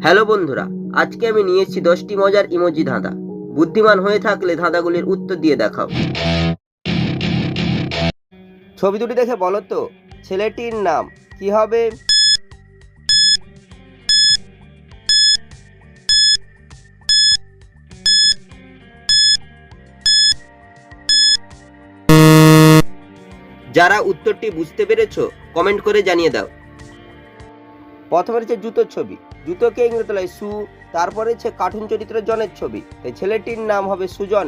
Hello বন্ধুরা, আজকে আমি নিয়ে এসেছি 10টি মজার ইমোজি ধাঁধা। বুদ্ধিমান হয়ে থাকলে ধাঁধাগুলির উত্তর দিয়ে দেখাও। ছবি দুটি দেখে বলো তো ছেলেটির নাম কি হবে? যারা উত্তরটি বুঝতে পেরেছো কমেন্ট করে জানিয়ে দাও। প্রথমে রয়েছে জুতোর ছবি, জুতোকে ইংরেজিতে বলা হয় শু। তারপরে হচ্ছে কার্টুন চরিত্র জনের ছবি, তাই ছেলেটির নাম হবে সুজন।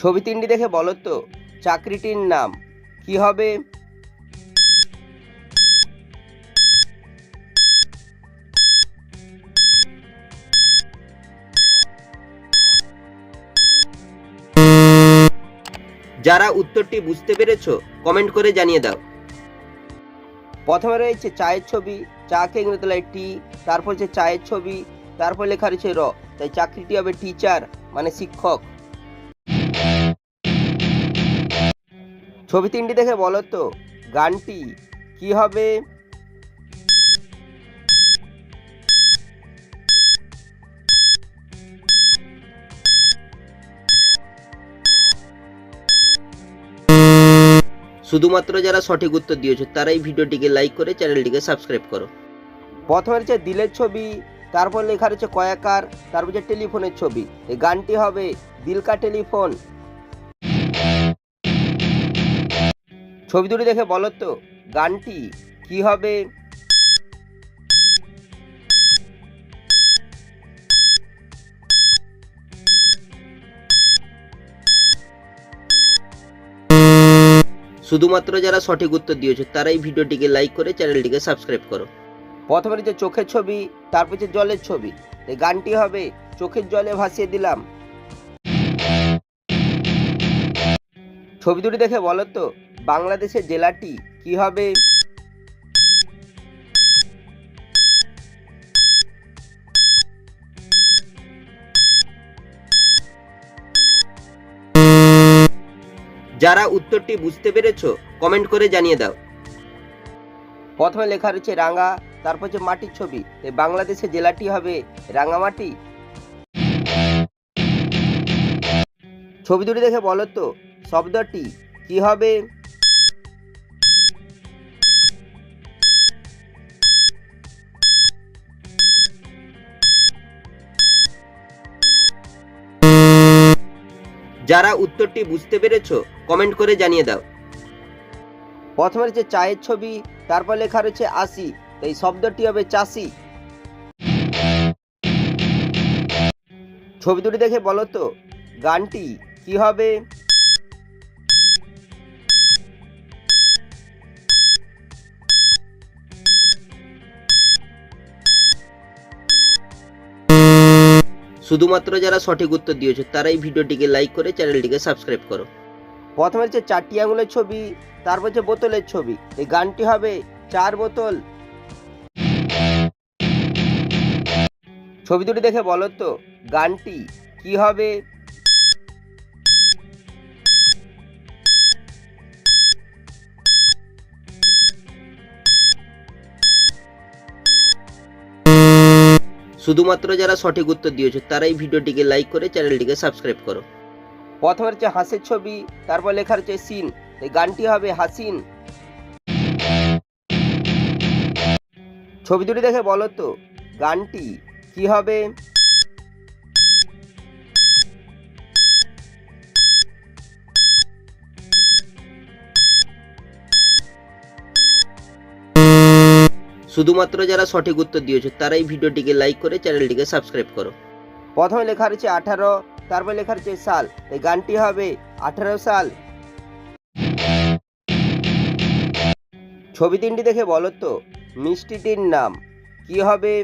ছবি তিনটি দেখে বলো তো চাকরিটির নাম কি হবে? যারা উত্তরটি বুঝতে পেরেছো কমেন্ট করে জানিয়ে দাও। প্রথমে রয়েছে চায়ের ছবি, চাকে ইংরেজিতে বলা হয় টি। তারপর হচ্ছে চায়ের ছবি, তারপর লেখা রয়েছে র, তাই চাকরিটি হবে টিচার মানে শিক্ষক। ছবি তিনটি দেখে বলো তো গানটি কি হবে? শুধুমাত্র যারা সঠিক উত্তর দিয়েছো তারাই ভিডিওটিকে লাইক করে চ্যানেলটিকে সাবস্ক্রাইব করো। প্রথমে হচ্ছে দিলের ছবি, তারপর লেখা রয়েছে কয়াকার, তারপর হচ্ছে টেলিফোনের ছবি, এই গানটি হবে দিল কা টেলিফোন। ছবি দুটি দেখে বলো তো গানটি কি হবে? শুধুমাত্র যারা সঠিক উত্তর দিয়েছো তারাই ভিডিওটিকে লাইক করে চ্যানেলটিকে সাবস্ক্রাইব করো। প্রথমে যে চোখের ছবি, তারপর হচ্ছে জলের ছবি, এই গানটি হবে চোখের জলে ভাসিয়ে দিলাম। ছবি দুটি দেখে বলো তো বাংলাদেশের জেলাটি কি হবে? যারা উত্তরটি বুঝতে পেরেছো কমেন্ট করে জানিয়ে দাও। প্রথমে লেখা রয়েছে রাঙা, তারপর হচ্ছে মাটির ছবি, এই বাংলাদেশের জেলাটি হবে রাঙামাটি। ছবি দুটি দেখে বলো তো শব্দটি কি হবে? যারা উত্তরটি বুঝতে পেরেছো কমেন্ট করে জানিয়ে দাও। প্রথমে রয়েছে চায়ের ছবি, তারপর লেখা রয়েছে আসি, এই শব্দটি হবে চাষি। ছবি দুটি দেখে বলো তো গানটি কি হবে? শুধুমাত্র যারা সঠিক উত্তর দিয়েছো তারাই ভিডিওটিকে লাইক করে চ্যানেলটিকে সাবস্ক্রাইব করো। প্রথমে হচ্ছে 4টি আঙুলের ছবি, তারপর হচ্ছে বোতলের ছবি, এই গানটি হবে 4 বোতল। ছবি দুটি দেখে বলো তো গানটি কি হবে? শুধুমাত্র যারা সঠিক উত্তর দিয়েছো তারাই ভিডিওটিকে লাইক করে চ্যানেলটিকে সাবস্ক্রাইব করো। প্রথমে হচ্ছে হাসির ছবি, তারপর লেখা রয়েছে সিন, এই গানটি হবে হাসিন। ছবি দুটি দেখে বলো তো গানটি কি হবে? শুধুমাত্র যারা সঠিক উত্তর দিয়েছো তারাই ভিডিওটিকে লাইক করে চ্যানেলটিকে সাবস্ক্রাইব করো। প্রথমে লেখা রয়েছে 18, তারপর লেখা রয়েছে সাল, এই গানটি হবে 18 সাল। ছবি তিনটি দেখে বলো তো মিষ্টিটির নাম কি হবে?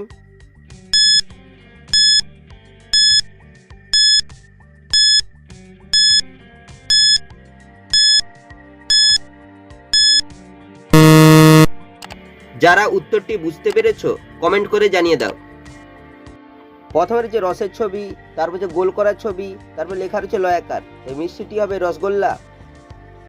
যারা উত্তরটি বুঝতে পেরেছো কমেন্ট করে জানিয়ে দাও। প্রথমে রয়েছে রসের ছবি, তারপর হচ্ছে গোল করার ছবি, তারপর লেখা রয়েছে লয়াকার, এই মিষ্টিটি হবে রসগোল্লা।